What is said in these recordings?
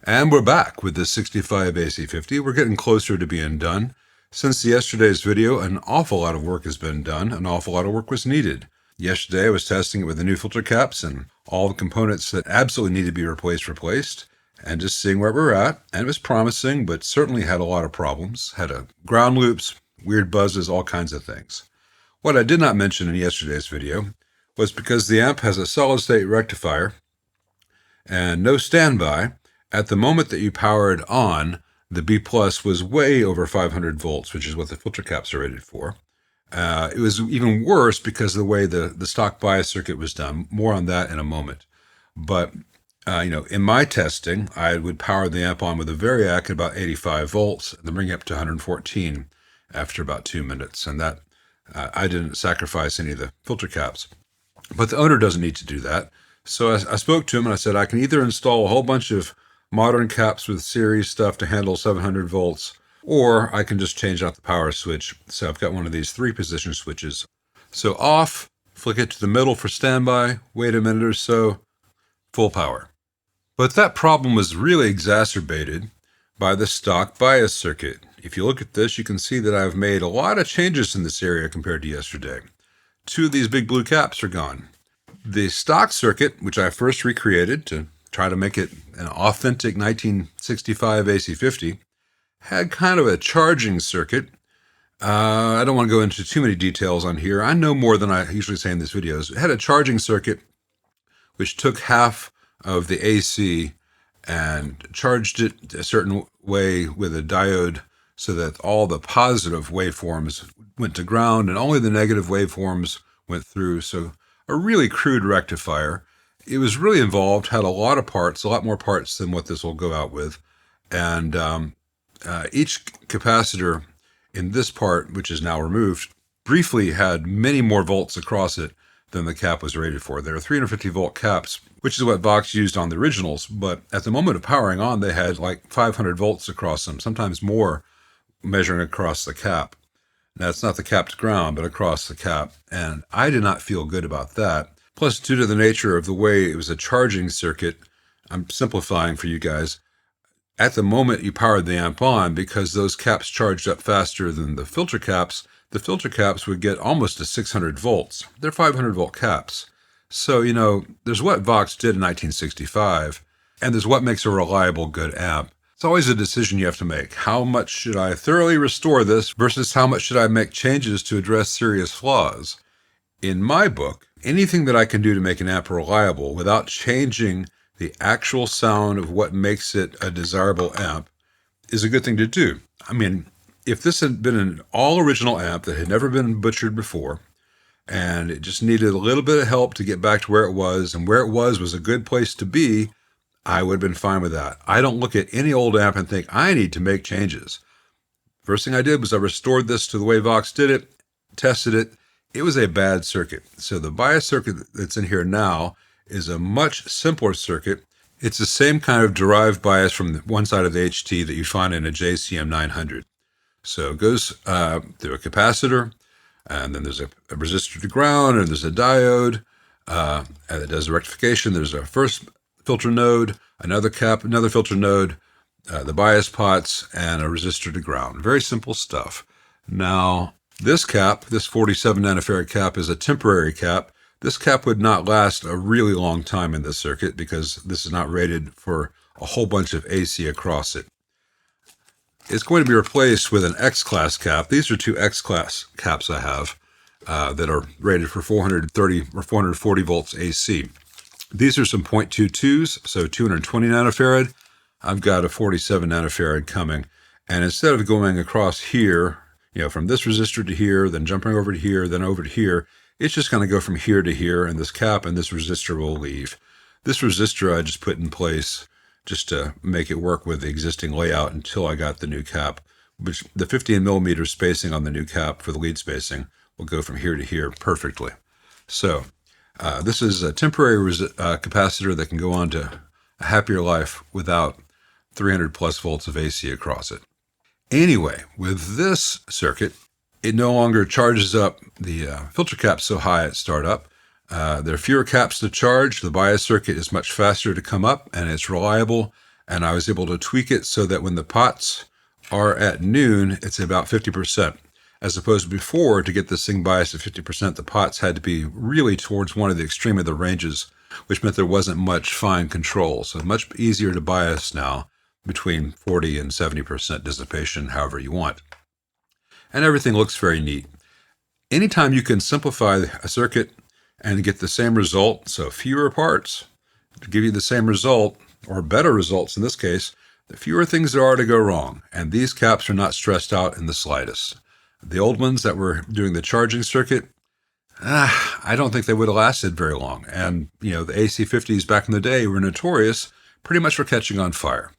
And we're back with the 65 AC50. We're getting closer to being done. Since yesterday's video, an awful lot of work has been done. An awful lot of work was needed. Yesterday, I was testing it with the new filter caps and all the components that absolutely need to be replaced, and just seeing where we're at. And it was promising, but certainly had a lot of problems. Had ground loops, weird buzzes, all kinds of things. What I did not mention in yesterday's video was because the amp has a solid-state rectifier and no standby. At the moment that you power it on, the B plus was way over 500 volts, which is what the filter caps are rated for. It was even worse because of the way the stock bias circuit was done. More on that in a moment. But, in my testing, I would power the amp on with a Variac at about 85 volts, and then bring it up to 114 after about 2 minutes. And that I didn't sacrifice any of the filter caps. But the owner doesn't need to do that. So I spoke to him and I said, I can either install a whole bunch of modern caps with series stuff to handle 700 volts, or I can just change out the power switch. So I've got one of these 3-position switches. So off, flick it to the middle for standby, wait a minute or so, full power. But that problem was really exacerbated by the stock bias circuit. If you look at this, you can see that I've made a lot of changes in this area compared to yesterday. 2 of these big blue caps are gone. The stock circuit, which I first recreated to try to make it an authentic 1965 AC50, had kind of a charging circuit. I don't want to go into too many details on here. I know more than I usually say in these videos. It had a charging circuit which took half of the AC and charged it a certain way with a diode so that all the positive waveforms went to ground and only the negative waveforms went through. So a really crude rectifier. It was really involved, had a lot of parts, a lot more parts than what this will go out with. And each capacitor in this part, which is now removed, briefly had many more volts across it than the cap was rated for. There are 350 volt caps, which is what Vox used on the originals, but at the moment of powering on, they had like 500 volts across them, sometimes more, measuring across the cap. Now, it's not the cap to ground, but across the cap, and I did not feel good about that. Plus, due to the nature of the way it was a charging circuit, I'm simplifying for you guys, at the moment you powered the amp on, because those caps charged up faster than the filter caps would get almost to 600 volts. They're 500 volt caps. So, there's what Vox did in 1965, and there's what makes a reliable, good amp. It's always a decision you have to make. How much should I thoroughly restore this versus how much should I make changes to address serious flaws? In my book, anything that I can do to make an amp reliable without changing the actual sound of what makes it a desirable amp is a good thing to do. I mean, if this had been an all-original amp that had never been butchered before, and it just needed a little bit of help to get back to where it was, and where it was a good place to be, I would have been fine with that. I don't look at any old amp and think, I need to make changes. First thing I did was I restored this to the way Vox did it, tested it. It was a bad circuit. So the bias circuit that's in here now is a much simpler circuit. It's the same kind of derived bias from one side of the HT that you find in a JCM 900. So it goes through a capacitor, and then there's a resistor to ground, and there's a diode, and it does the rectification. There's a first filter node, another cap, another filter node, the bias pots, and a resistor to ground. Very simple stuff. Now, this cap, this 47 nanofarad cap, is a temporary cap. This cap would not last a really long time in this circuit because this is not rated for a whole bunch of AC across it. It's going to be replaced with an X-class cap. These are 2 X-class caps I have that are rated for 430 or 440 volts AC. These are some 0.22s, so 220 nanofarad. I've got a 47 nanofarad coming. And instead of going across here, from this resistor to here, then jumping over to here, then over to here, it's just going to go from here to here, and this cap and this resistor will leave. This resistor I just put in place just to make it work with the existing layout until I got the new cap, which the 15 millimeter spacing on the new cap for the lead spacing will go from here to here perfectly. So this is a temporary capacitor that can go on to a happier life without 300 plus volts of AC across it. Anyway, with this circuit, it no longer charges up the filter caps so high at startup. There are fewer caps to charge. The bias circuit is much faster to come up, and it's reliable. And I was able to tweak it so that when the pots are at noon, it's about 50%. As opposed to before, to get this thing biased at 50%, the pots had to be really towards one of the extreme of the ranges, which meant there wasn't much fine control. So much easier to bias now between 40 and 70% dissipation, however you want. And everything looks very neat. Anytime you can simplify a circuit and get the same result, so fewer parts to give you the same result, or better results in this case, the fewer things there are to go wrong. And these caps are not stressed out in the slightest. The old ones that were doing the charging circuit, I don't think they would have lasted very long. And, the AC50s back in the day were notorious pretty much for catching on fire.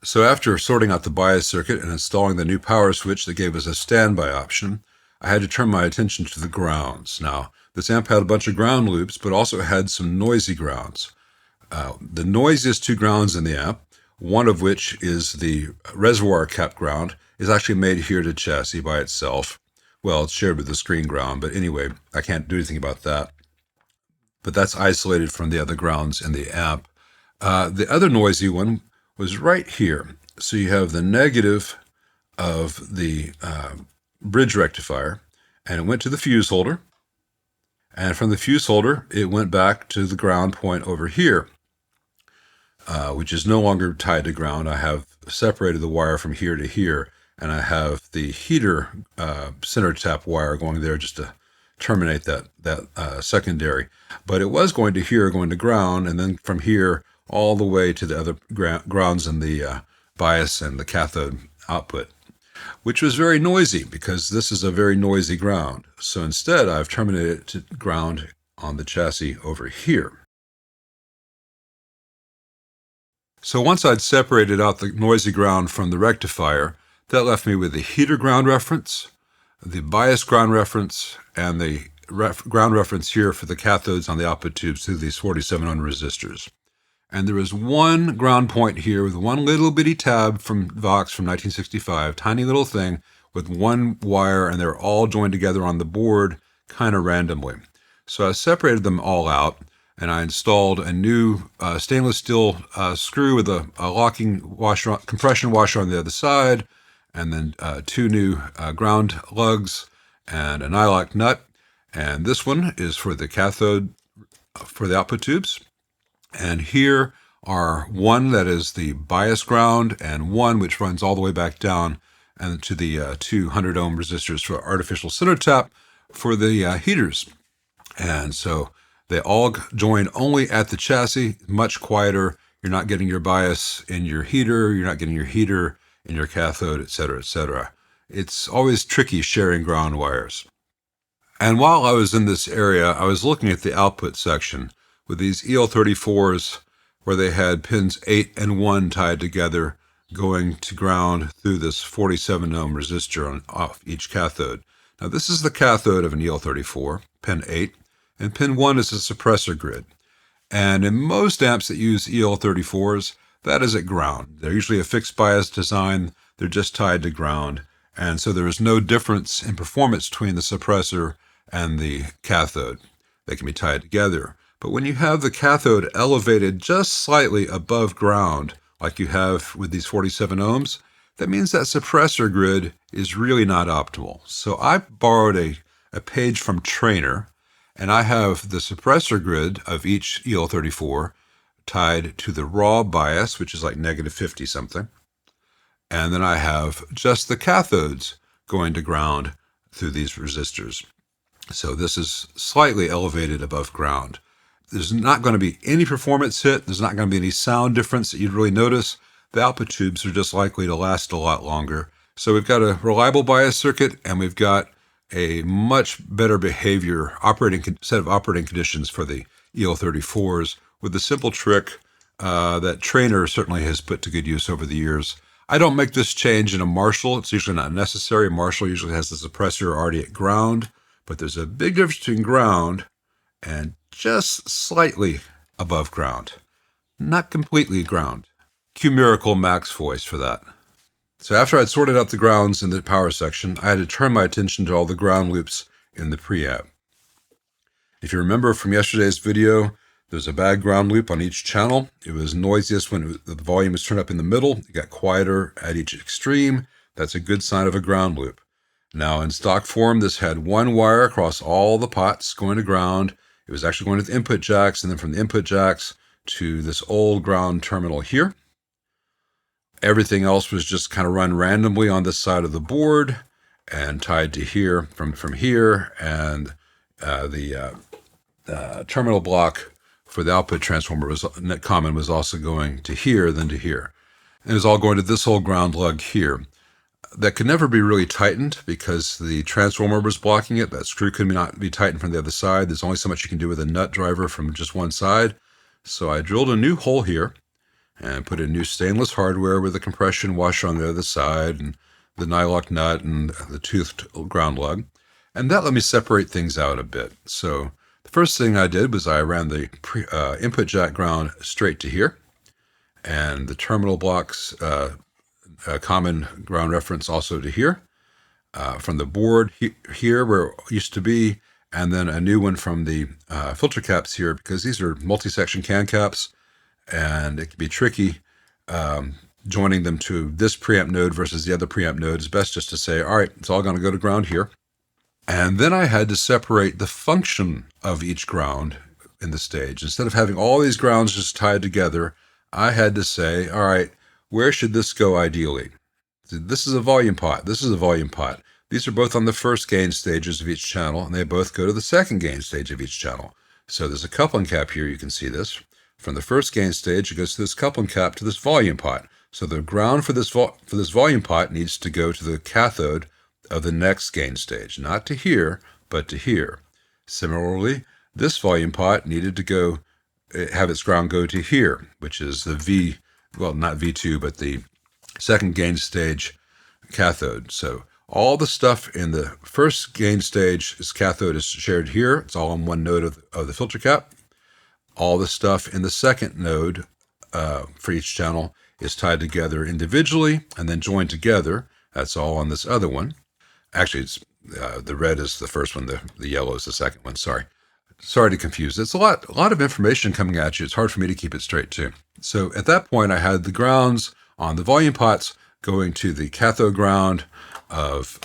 So after sorting out the bias circuit and installing the new power switch that gave us a standby option, I had to turn my attention to the grounds. Now, this amp had a bunch of ground loops, but also had some noisy grounds. The noisiest two grounds in the amp, one of which is the reservoir cap ground, is actually made here to chassis by itself. Well, it's shared with the screen ground, but anyway, I can't do anything about that. But that's isolated from the other grounds in the amp. The other noisy one was right here. So you have the negative of the bridge rectifier, and it went to the fuse holder. And from the fuse holder, it went back to the ground point over here, which is no longer tied to ground. I have separated the wire from here to here, and I have the heater center tap wire going there just to terminate that secondary. But it was going to here, going to ground, and then from here all the way to the other grounds in the bias and the cathode output, which was very noisy because this is a very noisy ground. So instead, I've terminated it to ground on the chassis over here. So once I'd separated out the noisy ground from the rectifier, that left me with the heater ground reference, the bias ground reference, and the ground reference here for the cathodes on the output tubes through these 47 ohm resistors. And there is one ground point here with one little bitty tab from Vox from 1965, tiny little thing with one wire, and they're all joined together on the board kind of randomly. So I separated them all out, and I installed a new stainless steel screw with a locking washer, compression washer on the other side, and then two new ground lugs and an eye-lock nut. And this one is for the cathode for the output tubes. And here are one that is the bias ground and one which runs all the way back down and to the 200 ohm resistors for artificial center tap for the heaters. And so they all join only at the chassis, much quieter. You're not getting your bias in your heater. You're not getting your heater in your cathode, etc., etc. It's always tricky sharing ground wires. And while I was in this area, I was looking at the output section with these EL34s where they had pins 8 and 1 tied together going to ground through this 47 ohm resistor off each cathode. Now this is the cathode of an EL34, pin 8, and pin 1 is a suppressor grid. And in most amps that use EL34s, that is at ground. They're usually a fixed bias design, they're just tied to ground, and so there is no difference in performance between the suppressor and the cathode. They can be tied together. But when you have the cathode elevated just slightly above ground, like you have with these 47 ohms, that means that suppressor grid is really not optimal. So I borrowed a page from Trainer, and I have the suppressor grid of each EL34 tied to the raw bias, which is like negative 50 something. And then I have just the cathodes going to ground through these resistors. So this is slightly elevated above ground. There's not going to be any performance hit. There's not going to be any sound difference that you'd really notice. The output tubes are just likely to last a lot longer. So we've got a reliable bias circuit, and we've got a much better behavior set of operating conditions for the EL34s with the simple trick that Trainer certainly has put to good use over the years. I don't make this change in a Marshall. It's usually not necessary. Marshall usually has the suppressor already at ground, but there's a big difference between ground and just slightly above ground. Not completely ground. Cue Miracle Max voice for that. So after I'd sorted out the grounds in the power section, I had to turn my attention to all the ground loops in the preamp. If you remember from yesterday's video, There's a bad ground loop on each channel. It was noisiest when the volume was turned up in the middle. It got quieter at each extreme. That's a good sign of a ground loop. Now, in stock form, this had one wire across all the pots going to ground. It was actually going to the input jacks, and then from the input jacks to this old ground terminal here. Everything else was just kind of run randomly on this side of the board and tied to here from here, and the terminal block for the output transformer was net common was also going to here, then to here. And it was all going to this whole ground lug here. That could never be really tightened because the transformer was blocking it. That screw could not be tightened from the other side. There's only so much you can do with a nut driver from just one side. So I drilled a new hole here and put in new stainless hardware with a compression washer on the other side and the nylock nut and the toothed ground lug. And that let me separate things out a bit. So the first thing I did was I ran the input jack ground straight to here, and the terminal blocks, a common ground reference also to here, from the board here where it used to be, and then a new one from the filter caps here, because these are multi-section can caps, and it can be tricky joining them to this preamp node versus the other preamp node. It's best just to say, all right, it's all going to go to ground here. And then I had to separate the function of each ground in the stage. Instead of having all these grounds just tied together, I had to say, all right, where should this go ideally? This is a volume pot. This is a volume pot. These are both on the first gain stages of each channel, and they both go to the second gain stage of each channel. So there's a coupling cap here. You can see this. From the first gain stage, it goes to this coupling cap to this volume pot. So the ground for this volume pot needs to go to the cathode of the next gain stage, not to here, but to here. Similarly, this volume pot needed to go have its ground go to here, which is the V, well, not V2, but the second gain stage cathode. So all the stuff in the first gain stage is cathode is shared here. It's all on one node of the filter cap. All the stuff in the second node for each channel is tied together individually and then joined together. That's all on this other one. Actually, it's the red is the first one, the yellow is the second one. Sorry to confuse. It's a lot of information coming at you. It's hard for me to keep it straight too. So at that point, I had the grounds on the volume pots going to the cathode ground of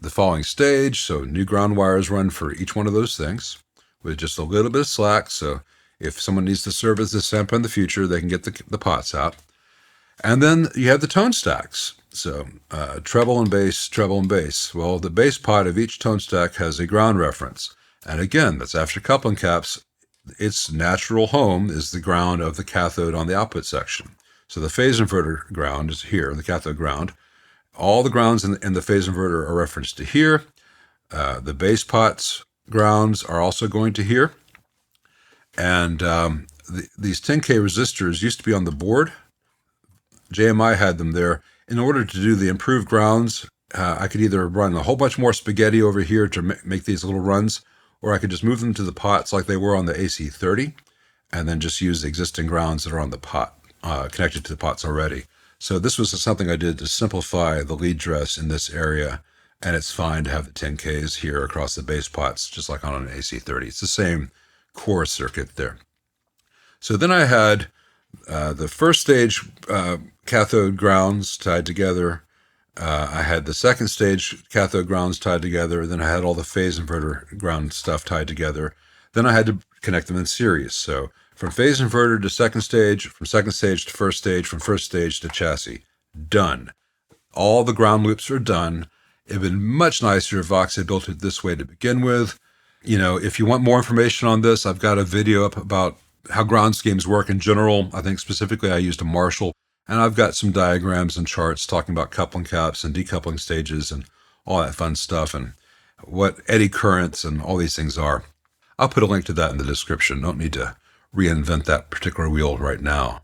the following stage. So new ground wires run for each one of those things with just a little bit of slack. So if someone needs to service this amp in the future, they can get the pots out. And then you have the tone stacks. So treble and bass, treble and bass. Well, the bass pot of each tone stack has a ground reference. And again, that's after coupling caps. Its natural home is the ground of the cathode on the output section. So the phase inverter ground is here, the cathode ground. All the grounds in the phase inverter are referenced to here. The bass pots grounds are also going to here. And these 10K resistors used to be on the board. JMI had them there. In order to do the improved grounds, I could either run a whole bunch more spaghetti over here to make these little runs, or I could just move them to the pots like they were on the AC50, and then just use the existing grounds that are on the pot, connected to the pots already. So this was something I did to simplify the lead dress in this area, and it's fine to have the 10Ks here across the base pots, just like on an AC30. It's the same core circuit there. So then I had the first stage cathode grounds tied together. I had the second stage cathode grounds tied together. Then I had all the phase inverter ground stuff tied together. Then I had to connect them in series. So from phase inverter to second stage, from second stage to first stage, from first stage to chassis. Done. All the ground loops are done. It would have been much nicer if Vox had built it this way to begin with. You know, if you want more information on this, I've got a video up about how ground schemes work in general. I think specifically I used a Marshall, and I've got some diagrams and charts talking about coupling caps and decoupling stages and all that fun stuff and what eddy currents and all these things are. I'll put a link to that in the description. Don't need to reinvent that particular wheel right now.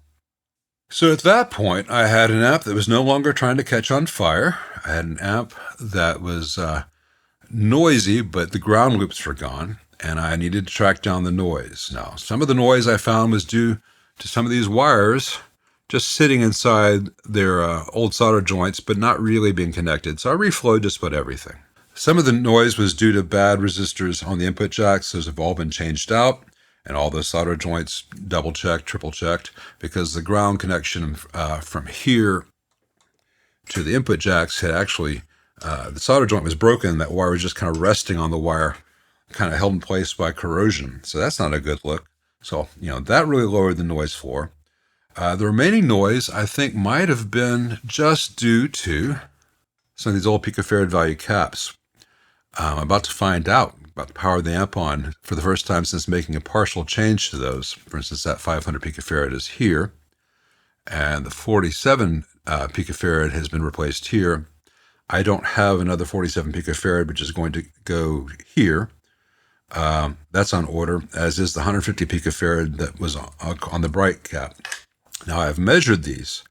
So at that point, I had an amp that was no longer trying to catch on fire. I had an amp that was noisy, but the ground loops were gone, and I needed to track down the noise. Now, some of the noise I found was due to some of these wires just sitting inside their old solder joints, but not really being connected. So I reflowed just about everything. Some of the noise was due to bad resistors on the input jacks. Those have all been changed out. and all the solder joints double checked, triple checked, because the ground connection from here to the input jacks had actually, the solder joint was broken. That wire was just kind of resting on the wire, kind of held in place by corrosion. So that's not a good look. So, that really lowered the noise floor. The remaining noise, I think, might have been just due to some of these old picofarad value caps. I'm about to find out about the power of the amp on for the first time since making a partial change to those. For instance, that 500 picofarad is here, and the 47 picofarad has been replaced here. I don't have another 47 picofarad, which is going to go here. That's on order, as is the 150 picofarad that was on the bright cap. Now, I've measured these.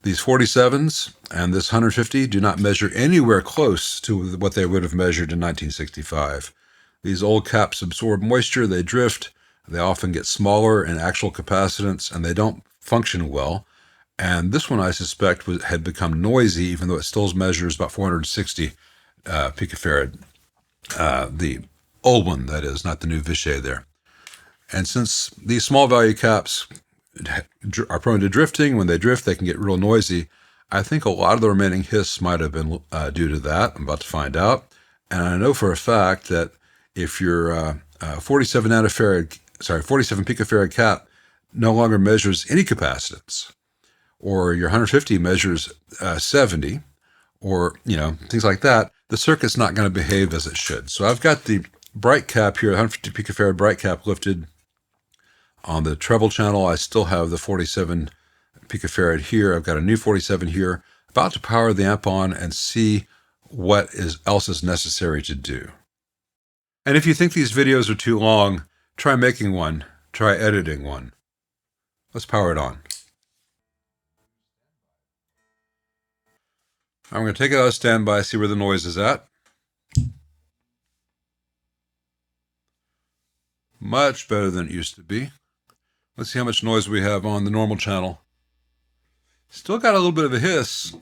These 47s and this 150 do not measure anywhere close to what they would have measured in 1965. These old caps absorb moisture, they drift, they often get smaller in actual capacitance, and they don't function well. And this one, I suspect, had become noisy, even though it still measures about 460 picofarad. The old one, that is, not the new Vichy there. And since these small value caps are prone to drifting, when they drift, they can get real noisy. I think a lot of the remaining hiss might have been due to that. I'm about to find out. And I know for a fact that if your 47 picofarad cap no longer measures any capacitance, or your 150 measures 70, or things like that, the circuit's not going to behave as it should. So I've got the bright cap here, 150 picofarad bright cap lifted. On the treble channel, I still have the 47 picofarad here. I've got a new 47 here. About to power the amp on and see what else is necessary to do. And if you think these videos are too long, try making one. Try editing one. Let's power it on. I'm going to take it out of standby, see where the noise is at. Much better than it used to be. Let's see how much noise we have on the normal channel. Still got a little bit of a hiss.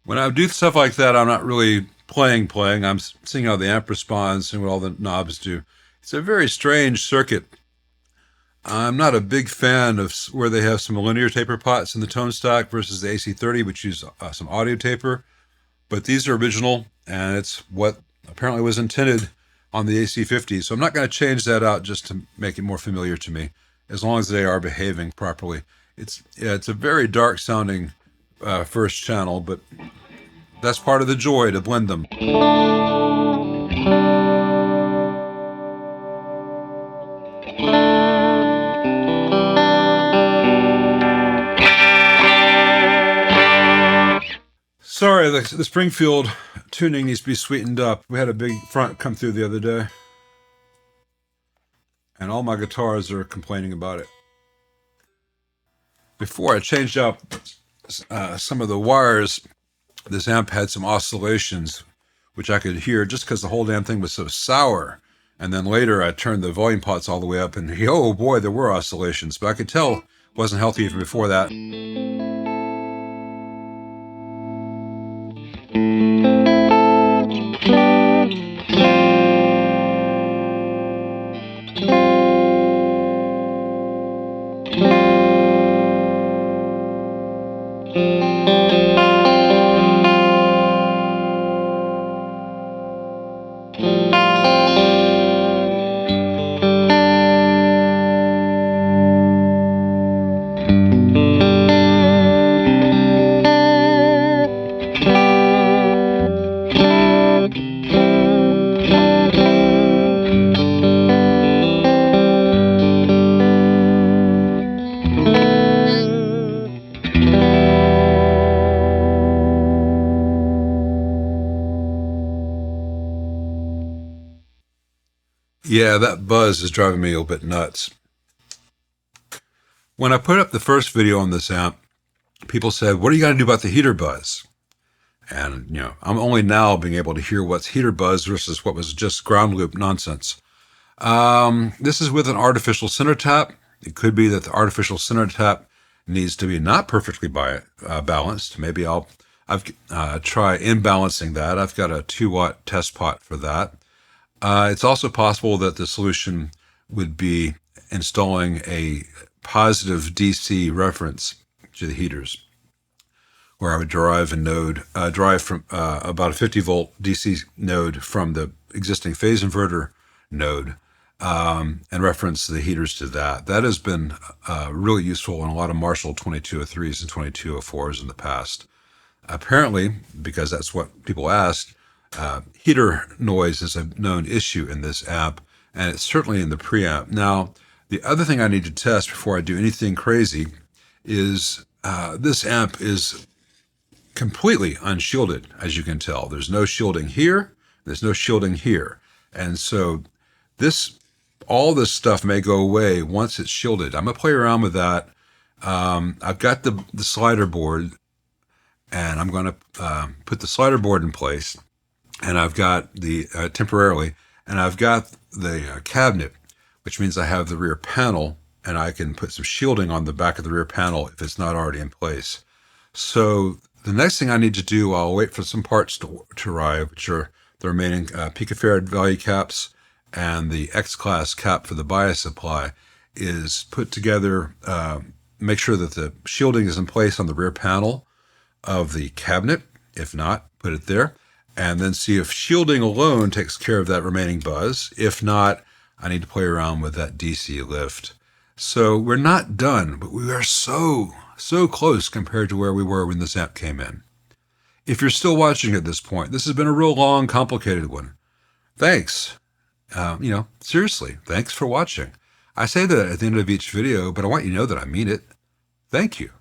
When I do stuff like that, I'm not really playing. I'm seeing how the amp responds and what all the knobs do. It's a very strange circuit. I'm not a big fan of where they have some linear taper pots in the tone stack versus the AC30, which use some audio taper. But these are original, and it's what apparently was intended on the AC50. So I'm not going to change that out just to make it more familiar to me, as long as they are behaving properly. It's a very dark sounding first channel, but that's part of the joy, to blend them. Sorry, the Springfield tuning needs to be sweetened up. We had a big front come through the other day, and all my guitars are complaining about it. Before I changed out some of the wires, this amp had some oscillations, which I could hear just because the whole damn thing was so sour. And then later I turned the volume pots all the way up, and oh boy, there were oscillations. But I could tell it wasn't healthy even before that. Yeah, that buzz is driving me a little bit nuts. When I put up the first video on this amp, people said, what are you going to do about the heater buzz? And, you know, I'm only now being able to hear what's heater buzz versus what was just ground loop nonsense. This is with an artificial center tap. It could be that the artificial center tap needs to be not perfectly balanced. Maybe I've try imbalancing that. I've got a 2-watt test pot for that. It's also possible that the solution would be installing a positive DC reference to the heaters, where I would drive from about a 50 volt DC node from the existing phase inverter node, and reference the heaters to that. That has been really useful in a lot of Marshall 2203s and 2204s in the past. Apparently, because that's what people asked, heater noise is a known issue in this amp, and it's certainly in the preamp. Now, the other thing I need to test before I do anything crazy is this amp is completely unshielded, as you can tell. There's no shielding here, there's no shielding here. And so all this stuff may go away once it's shielded. I'm going to play around with that. I've got the slider board, and I'm going to put the slider board in place, and I've got the temporarily, and I've got the cabinet, which means I have the rear panel, and I can put some shielding on the back of the rear panel if it's not already in place. So the next thing I need to do, I'll wait for some parts to arrive, which are the remaining picofarad value caps and the X-class cap for the bias supply, is put together, make sure that the shielding is in place on the rear panel of the cabinet. If not, put it there, and then see if shielding alone takes care of that remaining buzz. If not, I need to play around with that DC lift. So we're not done, but we are so close compared to where we were when this amp came in. If you're still watching at this point, this has been a real long, complicated one. Thanks. Seriously, thanks for watching. I say that at the end of each video, but I want you to know that I mean it. Thank you.